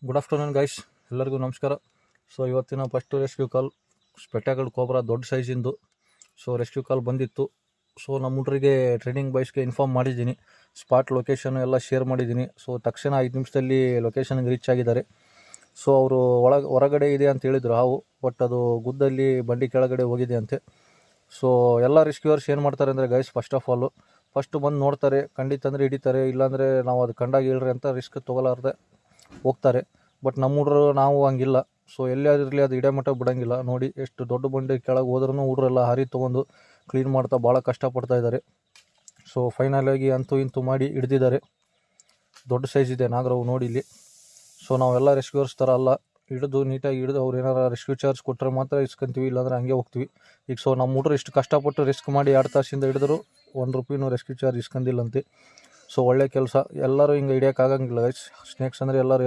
Good afternoon guys, ಎಲ್ಲರಿಗೂ ನಮಸ್ಕಾರ. So ಇವತ್ತಿನ ಫಸ್ಟ್ ರೆಸ್ಕ್ಯೂ ಕಾಲ್ ಸ್ಪೆಟ್ಯಾಗಲ್ ಕೋಬ್ರಾ ದೊಡ್ಡ ಸೈಜಿಂದು. ಸೊ ರೆಸ್ಕ್ಯೂ ಕಾಲ್ ಬಂದಿತ್ತು. ಸೊ ನಮ್ಮ ಹುಡ್ರಿಗೆ ಟ್ರೈನಿಂಗ್ ಬಾಯ್ಸ್ಗೆ ಇನ್ಫಾರ್ಮ್ ಮಾಡಿದ್ದೀನಿ, ಸ್ಪಾಟ್ ಲೊಕೇಶನ್ ಎಲ್ಲ ಶೇರ್ ಮಾಡಿದ್ದೀನಿ. ಸೊ ತಕ್ಷಣ 5 ನಿಮಿಷದಲ್ಲಿ ಲೊಕೇಶನ್ಗೆ ರೀಚ್ ಆಗಿದ್ದಾರೆ. ಸೊ ಅವರು ಹೊರಗಡೆ ಇದೆ ಅಂತ ಹೇಳಿದರು ಹಾವು, ಬಟ್ ಅದು ಗುದ್ದಲ್ಲಿ ಬಂಡಿ ಕೆಳಗಡೆ ಹೋಗಿದೆ ಅಂತೆ. ಸೊ ಎಲ್ಲ ರೆಸ್ಕ್ಯೂವರ್ಸ್ ಏನು ಮಾಡ್ತಾರೆ ಅಂದರೆ ಗೈಸ್, ಫಸ್ಟ್ ಬಂದು ನೋಡ್ತಾರೆ, ಖಂಡಿತ ಅಂದರೆ ಹಿಡಿತಾರೆ, ಇಲ್ಲಾಂದರೆ ನಾವು ಅದು ಕಂಡಾಗ ಹೇಳ್ರಿ ಅಂತ ರಿಸ್ಕ್ ತೊಗೊಲಾರ್ದೆ ಹೋಗ್ತಾರೆ. ಬಟ್ ನಮ್ಮ ಹುಡ್ರು ನಾವು ಹಂಗಿಲ್ಲ. ಸೊ ಎಲ್ಲಾದಿರಲಿ ಅದು ಇಡಮಟ್ಟ ಬಿಡೋಂಗಿಲ್ಲ. ನೋಡಿ ಎಷ್ಟು ದೊಡ್ಡ ಬಂಡಿ ಕೆಳಗೆ ಹೋದ್ರೂ ಹುಡ್ರೆಲ್ಲ ಹಾರಿ ತೊಗೊಂಡು ಕ್ಲೀನ್ ಮಾಡ್ತಾ ಭಾಳ ಕಷ್ಟಪಡ್ತಾ ಇದ್ದಾರೆ. ಸೊ ಫೈನಲಾಗಿ ಅಂತೂ ಇಂತೂ ಮಾಡಿ ಹಿಡ್ದಿದ್ದಾರೆ. ದೊಡ್ಡ ಸೈಜ್ ಇದೆ ನಾಗರವು ನೋಡಿ ಇಲ್ಲಿ. ಸೊ ನಾವೆಲ್ಲ ರೆಸ್ಕ್ಯೂವರ್ಸ್ ಥರ ಅಲ್ಲ, ನೀಟಾಗಿ ಹಿಡಿದು ಅವ್ರು ಏನಾರು ರೆಸ್ಕ್ಯೂ ಚಾರ್ಜ್ ಕೊಟ್ಟರೆ ಮಾತ್ರ ಇಸ್ಕೊಂತೀವಿ, ಇಲ್ಲಾಂದ್ರೆ ಹಂಗೆ ಹೋಗ್ತೀವಿ. ಈಗ ಸೊ ನಮ್ಮ ಹುಡ್ರು ಇಷ್ಟು ಕಷ್ಟಪಟ್ಟು ರಿಸ್ಕ್ ಮಾಡಿ 2 ತಾಸಿಂದ ಹಿಡಿದ್ರು ₹1 ರೆಸ್ಕ್ಯೂ ಚಾರ್ಜ್ ಇಸ್ಕೊಂಡಿಲ್ಲಂತೆ. ಸೊ ಒಳ್ಳೆ ಕೆಲಸ. ಎಲ್ಲರೂ ಹಿಂಗೆ ಹಿಡಿಯೋಕ್ಕಾಗಂಗಿಲ್ಲ ಗೈಸ್. ಸ್ನೇಕ್ಸ್ ಅಂದರೆ ಎಲ್ಲರೂ